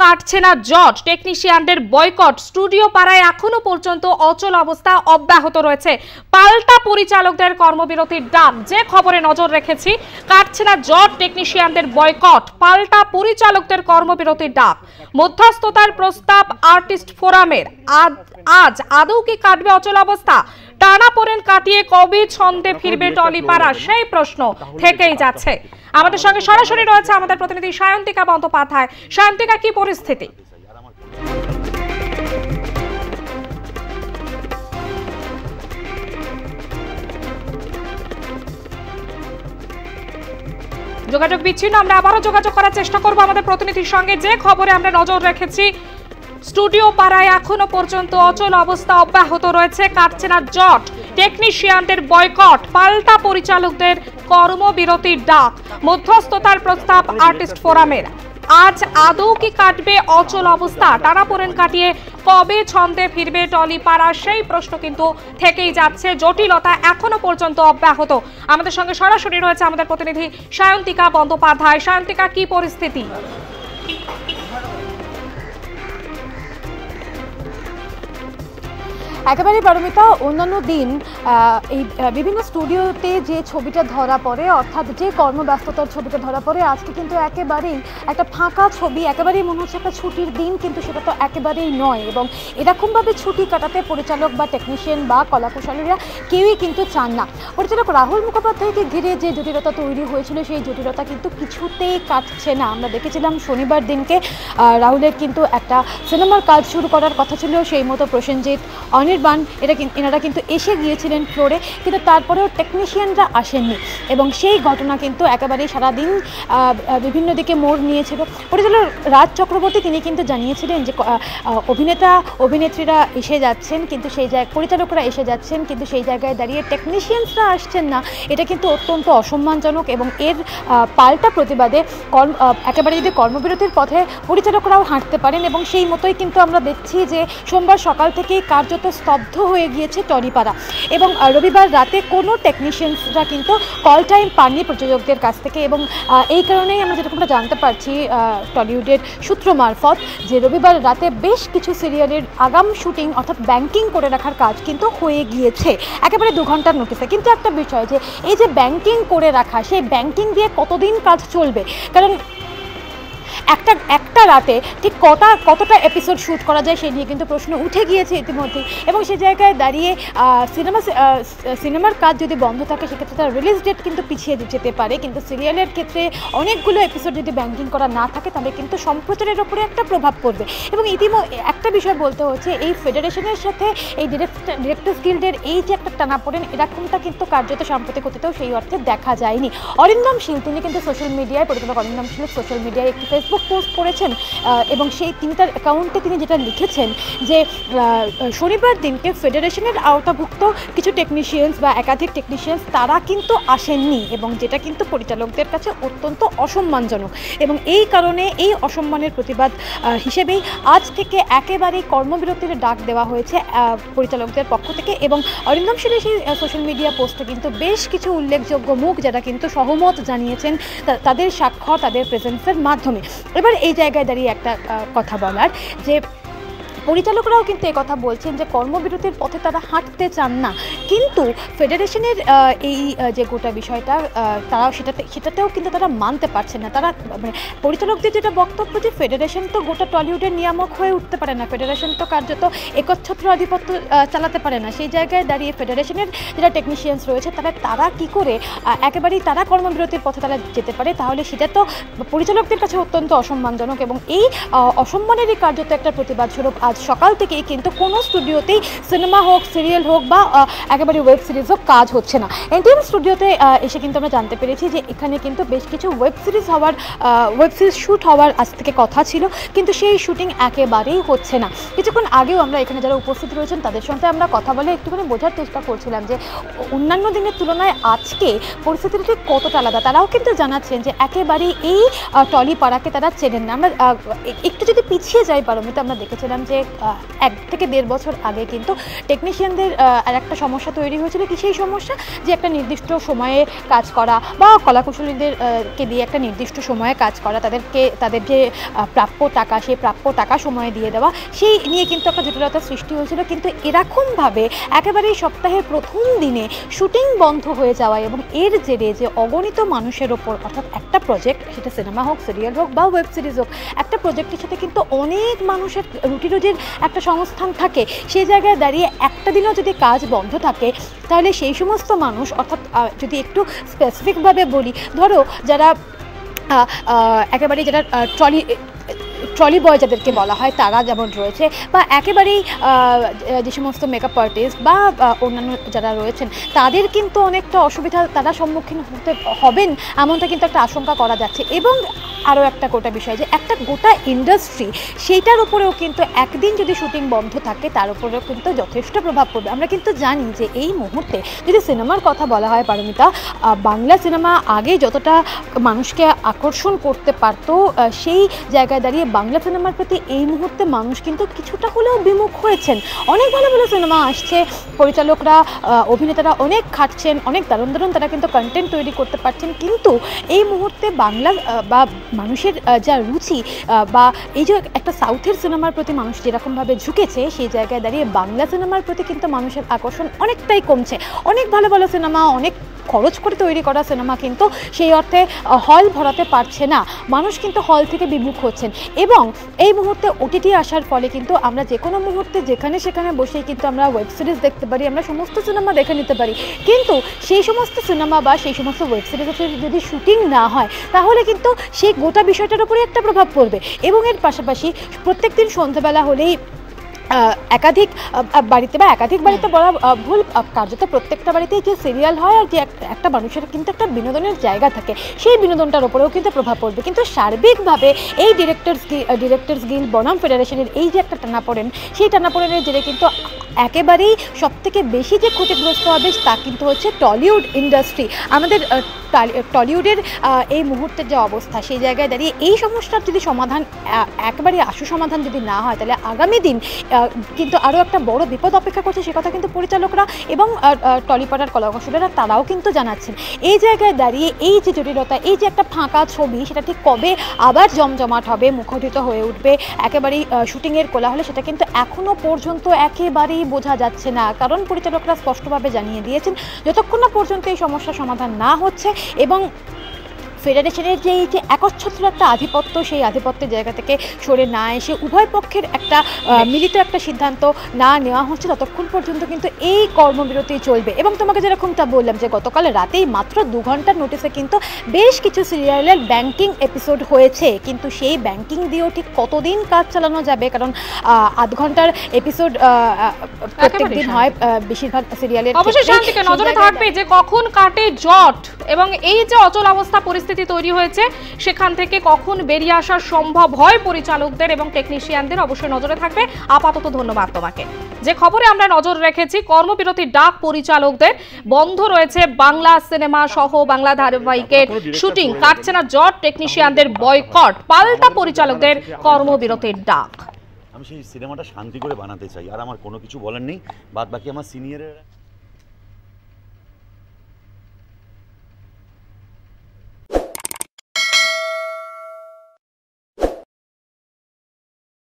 কাটছে না জট, টেকনিশিয়ানদের বয়কট, স্টুডিও পাড়ায় এখনো পর্যন্ত অচল অবস্থা অব্যাহত রয়েছে। পাল্টা পরিচালকদের কর্মবিরতির ডাক, যে খবরে নজর রেখেছি। কাটছে না জট, টেকনিশিয়ানদের বয়কট, পাল্টা পরিচালকদের কর্মবিরতির ডাক, মধ্যস্থতার প্রস্তাব আর্টিস্ট ফোরামের। আজ আদৌ কি কাটবে অচল অবস্থা? টানাপোড়েন কাটিয়ে কবে ছন্দে ফিরবে টলিপাড়া, সেই প্রশ্ন থেকেই যাচ্ছে। আমাদের সঙ্গে সরাসরি রয়েছে আমাদের প্রতিনিধি সায়ন্তিকা বন্দ্যোপাধ্যায়। সায়ন্তিকা, কি পরিস্থিতি? যোগাযোগ বিচ্ছিন্ন, আমরা আবারও যোগাযোগ করার চেষ্টা করব আমাদের প্রতিনিধির সঙ্গে। যে খবরে আমরা নজর রেখেছি, স্টুডিও পাড়ায় এখনো পর্যন্ত অচল অবস্থা অব্যাহত রয়েছে। কাটছে না জট, টেকনিশিয়ানদের বয়কট, পাল্টা পরিচালকদের কর্মবিরতির ডাক, মধ্যস্থতার প্রস্তাব আর্টিস্ট ফোরামের। আজ আদৌ কি কাটবে অচল অবস্থা? টানাপোড়েন কাটিয়ে কবে ছন্দে ফিরবে টলিপাড়া, সেই প্রশ্ন কিন্তু থেকেই যাচ্ছে। জটিলতা এখনো পর্যন্ত অব্যাহত। আমাদের সঙ্গে সরাসরি রয়েছে আমাদের প্রতিনিধি সায়ন্তিকা বন্দ্যোপাধ্যায়। সায়ন্তিকা, কি পরিস্থিতি? একেবারে পারমিতা, অন্যান্য দিন এই বিভিন্ন স্টুডিওতে যে ছবিটা ধরা পড়ে, অর্থাৎ যে কর্মব্যস্ততার ছবিটা ধরা পড়ে, আজকে কিন্তু একেবারেই একটা ফাঁকা ছবি, একেবারেই মনে হচ্ছে একটা ছুটির দিন, কিন্তু সেটা তো একেবারেই নয়। এবং এরকমভাবে ছুটি কাটাতে পরিচালক বা টেকনিশিয়ান বা কলাকুশলীরা কেউই কিন্তু চান না। পরিচালক রাহুল মুখোপাধ্যায়কে ঘিরে যে জটিলতা তৈরি হয়েছিল, সেই জটিলতা কিন্তু কিছুতেই কাটছে না। আমরা দেখেছিলাম শনিবার দিনকে রাহুলের কিন্তু একটা সিনেমার কাজ শুরু করার কথা ছিল, সেই মতো প্রসেনজিৎ, অনির্বাণ এনারা কিন্তু এসে গিয়েছিলেন ফ্লোরে, কিন্তু তারপরেও টেকনিশিয়ানরা আসেননি। এবং সেই ঘটনা কিন্তু একেবারেই সারাদিন বিভিন্ন দিকে মোড় নিয়েছিল। পরিচালক রাজ চক্রবর্তী তিনি কিন্তু জানিয়েছিলেন যে অভিনেতা অভিনেত্রীরা এসে যাচ্ছেন, কিন্তু সেই জায়গায় পরিচালকরা এসে যাচ্ছেন, কিন্তু সেই জায়গায় দাঁড়িয়ে টেকনিশিয়ানসরা আসছেন না। এটা কিন্তু অত্যন্ত অসম্মানজনক। এবং এর পাল্টা প্রতিবাদে একেবারে যদি কর্মবিরতির পথে পরিচালকরাও হাঁটতে পারেন, এবং সেই মতোই কিন্তু আমরা দেখছি যে সোমবার সকাল থেকেই কার্যত স্তব্ধ হয়ে গিয়েছে টলিপাড়া। এবং রবিবার রাতে কোনো টেকনিশিয়ানসরা কিন্তু কল টাইম পাননি প্রযোজকদের কাছ থেকে। এবং এই কারণেই আমরা যেরকমটা জানতে পারছি টলিউডের সূত্র মারফত, যে রবিবার রাতে বেশ কিছু সিরিয়ালের আগাম শুটিং অর্থাৎ ব্যাংকিং করে রাখার কাজ কিন্তু হয়ে গিয়েছে একেবারে 2 ঘন্টার নোটিসে। কিন্তু একটা বিষয়, যে এই যে ব্যাংকিং করে রাখা, সেই ব্যাংকিং দিয়ে কতদিন কাজ চলবে? কারণ একটা রাতে ঠিক কতটা এপিসোড শ্যুট করা যায় সেই নিয়ে কিন্তু প্রশ্ন উঠে গিয়েছে ইতিমধ্যেই। এবং সে জায়গায় দাঁড়িয়ে সিনেমার কাজ যদি বন্ধ থাকে, সেক্ষেত্রে তার রিলিজ ডেট কিন্তু পিছিয়ে যেতে পারে। কিন্তু সিরিয়ালের ক্ষেত্রে অনেকগুলো এপিসোড যদি ব্যাংকিং করা না থাকে, তাহলে কিন্তু সম্প্রচারের ওপরে একটা প্রভাব পড়বে। এবং একটা বিষয় বলতে হচ্ছে, এই ফেডারেশনের সাথে এই ডিরেক্টর্স গিল্ডের এই যে একটা টানাপোড়েন, এরকমটা কিন্তু কার্যত সাম্প্রতিক অতীতেও সেই অর্থে দেখা যায়নি। অরিন্দম শীল তিনি কিন্তু সোশ্যাল মিডিয়ায়, পরিচালক অরিন্দম শীল সোশ্যাল মিডিয়ায় একটি ফেসবুক পোস্ট করেছেন, এবং তিনি তার অ্যাকাউন্টে তিনি যেটা লিখেছেন, যে শনিবার দিনকে ফেডারেশনের আওতাভুক্ত কিছু টেকনিশিয়ানস বা একাধিক টেকনিশিয়ানস তারা কিন্তু আসেননি, এবং যেটা কিন্তু পরিচালকদের কাছে অত্যন্ত অসম্মানজনক। এবং এই কারণে এই অসম্মানের প্রতিবাদ হিসেবেই আজ থেকে একেবারেই কর্মবিরতির ডাক দেওয়া হয়েছে পরিচালকদের পক্ষ থেকে। এবং অরিন্দম শীলের সেই সোশ্যাল মিডিয়া পোস্টে কিন্তু বেশ কিছু উল্লেখযোগ্য মুখ যারা কিন্তু সহমত জানিয়েছেন তাদের স্বাক্ষর, তাদের প্রেজেন্সের মাধ্যমে। এবার এই জায়গায় দাঁড়িয়ে একটা কথা বলার, যে পরিচালকরাও কিন্তু এই কথা বলছেন যে কর্মবিরতির পথে তারা হাঁটতে চান না, কিন্তু ফেডারেশনের এই যে গোটা বিষয়টা তারাও সেটাতেও কিন্তু তারা মানতে পারছেন না। তারা পরিচালকদের যেটা বক্তব্য, যে ফেডারেশন তো গোটা টলিউডের নিয়ামক হয়ে উঠতে পারে না, ফেডারেশন তো কার্যত একচ্ছত্র আধিপত্য চালাতে পারে না। সেই জায়গায় দাঁড়িয়ে ফেডারেশনের যারা টেকনিশিয়ানস রয়েছে তারা কী করে একেবারেই তারা কর্মবিরতির পথে তারা যেতে পারে? তাহলে সেটা তো পরিচালকদের কাছে অত্যন্ত অসম্মানজনক। এবং এই অসম্মানেরই কার্যত একটা প্রতিবাদ স্বরূপ আজ সকাল থেকেই কিন্তু কোনো স্টুডিওতেই সিনেমা হোক, সিরিয়াল হোক বা একেবারে ওয়েব সিরিজ হোক, কাজ হচ্ছে না। এনটিএম স্টুডিওতে এসে কিন্তু আমরা জানতে পেরেছি যে এখানে কিন্তু বেশ কিছু ওয়েব সিরিজ শ্যুট হওয়ার আজ থেকে কথা ছিল, কিন্তু সেই শুটিং একেবারেই হচ্ছে না। কিছুক্ষণ আগেও আমরা এখানে যারা উপস্থিত রয়েছেন তাদের সঙ্গে আমরা কথা বলে একটুখানি বোঝার চেষ্টা করছিলাম যে অন্যান্য দিনের তুলনায় আজকে পরিস্থিতিটা ঠিক কতটা আলাদা। তারাও কিন্তু জানাচ্ছেন যে একেবারেই এই টলিপাড়াকে তারা চেনেন না। আমরা একটু যদি পিছিয়ে যাই পারমিতা, আমরা দেখেছিলাম যে যে 1 থেকে 1.5 বছর আগে কিন্তু টেকনিশিয়ানদের আর একটা সমস্যা তৈরি হয়েছিল, কি সেই সমস্যা যে একটা নির্দিষ্ট সময়ে কাজ করা বা কলাকুশলীদেরকে দিয়ে একটা নির্দিষ্ট সময়ে কাজ করা, তাদের যে প্রাপ্য টাকা সেই প্রাপ্য টাকা সময়ে দিয়ে দেওয়া, সেই নিয়ে কিন্তু একটা জটিলতার সৃষ্টি হয়েছিল। কিন্তু এরকমভাবে একেবারেই সপ্তাহের প্রথম দিনে শুটিং বন্ধ হয়ে যাওয়া এবং এর জেরে যে অগণিত মানুষের ওপর, অর্থাৎ একটা প্রজেক্ট, সেটা সিনেমা হোক, সিরিয়াল হোক বা ওয়েব সিরিজ হোক, একটা প্রজেক্টের সাথে কিন্তু অনেক মানুষের রুটি রুজির একটা সংস্থান থাকে। সেই জায়গায় দাঁড়িয়ে একটা দিনও যদি কাজ বন্ধ থাকে তাহলে সেই সমস্ত মানুষ, অর্থাৎ যদি একটু স্পেসিফিকভাবে বলি, ধরো যারা একেবারেই যারা ট্রলি বয় যাদেরকে বলা হয় তারা যেমন রয়েছে, বা একেবারেই যে সমস্ত মেকআপ আর্টিস্ট বা অন্যান্য যারা রয়েছেন তাদের কিন্তু অনেকটা অসুবিধা তারা সম্মুখীন হবেন, এমনটা কিন্তু একটা আশঙ্কা করা যাচ্ছে। এবং আরও একটা গোটা বিষয় যে একটা গোটা ইন্ডাস্ট্রি, সেইটার উপরেও কিন্তু একদিন যদি শুটিং বন্ধ থাকে তার উপরেও কিন্তু যথেষ্ট প্রভাব পড়বে। আমরা কিন্তু জানি যে এই মুহূর্তে যদি সিনেমার কথা বলা হয় পারমিতা, বাংলা সিনেমা আগে যতটা মানুষকে আকর্ষণ করতে পারতো, সেই জায়গায় দাঁড়িয়ে বাংলা সিনেমার প্রতি এই মুহূর্তে মানুষ কিন্তু কিছুটা হলেও বিমুখ হয়েছেন। অনেক ভালো ভালো সিনেমা আসছে, পরিচালকরা, অভিনেতারা অনেক খাটছেন, অনেক দারুণ দারুণ তারা কিন্তু কন্টেন্ট তৈরি করতে পারছেন, কিন্তু এই মুহূর্তে বাংলা বা মানুষের যা রুচি বা এই যে একটা সাউথের সিনেমার প্রতি মানুষ যেরকমভাবে ঝুঁকেছে, সেই জায়গায় দাঁড়িয়ে বাংলা সিনেমার প্রতি কিন্তু মানুষের আকর্ষণ অনেকটাই কমছে। অনেক ভালো ভালো সিনেমা, অনেক খরচ করে তৈরি করা সিনেমা কিন্তু সেই অর্থে হল ভরাতে পারছে না, মানুষ কিন্তু হল থেকে বিমুখ হচ্ছেন। এবং এই মুহূর্তে ওটিটি আসার ফলে কিন্তু আমরা যে কোনো মুহূর্তে যেখানে সেখানে বসেই কিন্তু আমরা ওয়েব সিরিজ দেখতে পারি, আমরা সমস্ত সিনেমা দেখে নিতে পারি। কিন্তু সেই সমস্ত সিনেমা বা সেই সমস্ত ওয়েব সিরিজের যদি শুটিং না হয় তাহলে কিন্তু সেই গোটা বিষয়টার উপরে একটা প্রভাব পড়বে। এবং এর পাশাপাশি প্রত্যেক দিন সন্ধ্যাবেলা হলেই একাধিক বাড়িতে বলা ভুল, কার্যত প্রত্যেকটা বাড়িতেই যে সিরিয়াল হয় আর যে একটা মানুষের কিন্তু একটা বিনোদনের জায়গা থাকে, সেই বিনোদনটার ওপরেও কিন্তু প্রভাব পড়বে। কিন্তু সার্বিকভাবে এই ডিরেক্টর্স গিল্ড বনাম ফেডারেশনের এই যে একটা টানাপোড়েন, সেই টানাপোড়েনের জেরে কিন্তু একেবারেই সবথেকে বেশি যে ক্ষতিগ্রস্ত হবে তা কিন্তু হচ্ছে টলিউড ইন্ডাস্ট্রি। আমাদের টলিউডের এই মুহূর্তের যে অবস্থা, সেই জায়গায় দাঁড়িয়ে এই সমস্যার যদি সমাধান, একেবারে আশু সমাধান যদি না হয়, তাহলে আগামী দিন কিন্তু আরও একটা বড় বিপদ অপেক্ষা করছে। সে কথা কিন্তু পরিচালকরা এবং টলিপাড়ার কলাকুশলীরা তারাও কিন্তু জানাচ্ছেন। এই জায়গায় দাঁড়িয়ে এই যে জটিলতা, এই যে একটা ফাঁকা ছবি, সেটা ঠিক কবে আবার জমজমাট হবে, মুখরিত হয়ে উঠবে, একেবারেই শুটিংয়ের কোলাহলে, সেটা কিন্তু এখনও পর্যন্ত একেবারেই বোঝা যাচ্ছে না। কারণ পরিচালকরা স্পষ্টভাবে জানিয়ে দিয়েছেন, যতক্ষণ না পর্যন্ত এই সমস্যার সমাধান না হচ্ছে এবং ফেডারেশনের যে এই যে একচ্ছত্র একটা আধিপত্য, সেই আধিপত্যের জায়গা থেকে সরে না এসে উভয় পক্ষের একটা মিলিত একটা সিদ্ধান্ত না নেওয়া হচ্ছে, ততক্ষণ পর্যন্ত কিন্তু এই কর্মবিরতি চলবে। এবং তোমাকে যেরকমটা বললাম যে গতকাল রাতেই মাত্র 2 ঘন্টার নোটিসে কিন্তু বেশ কিছু সিরিয়ালের ব্যাংকিং এপিসোড হয়েছে, কিন্তু সেই ব্যাংকিং দিয়েও ঠিক কতদিন কাজ চালানো যাবে, কারণ 8 ঘন্টার এপিসোড প্রত্যেক দিন হয় বেশিরভাগ সিরিয়ালের। অবশ্যই শান্তিকে নজরে থাকবে যে কখন কাটে জট, এবং এই যে অচল অবস্থা পরিস্থিতি তৈরি হয়েছে সেখান থেকে কখন বেরিয়ে আসা সম্ভব হয় পরিচালকদের এবং টেকনিশিয়ানদের, অবশ্যই নজরে থাকবে। আপাতত ধন্যবাদ তোমাকে। যে খবরে আমরা নজর রেখেছি, কর্মবিরতির ডাক পরিচালকদের, বন্ধ রয়েছে বাংলা সিনেমা সহ বাংলা ধারাবাহিকের শুটিং, কাটছে না জট, টেকনিশিয়ানদের বয়কট, পাল্টা পরিচালকদের কর্মবিরতির ডাক। আমি সেই সিনেমাটা শান্তি করে বানাতে চাই, আর আমার কোনো কিছু বলার নেই, বাদ বাকি আমার সিনিয়রের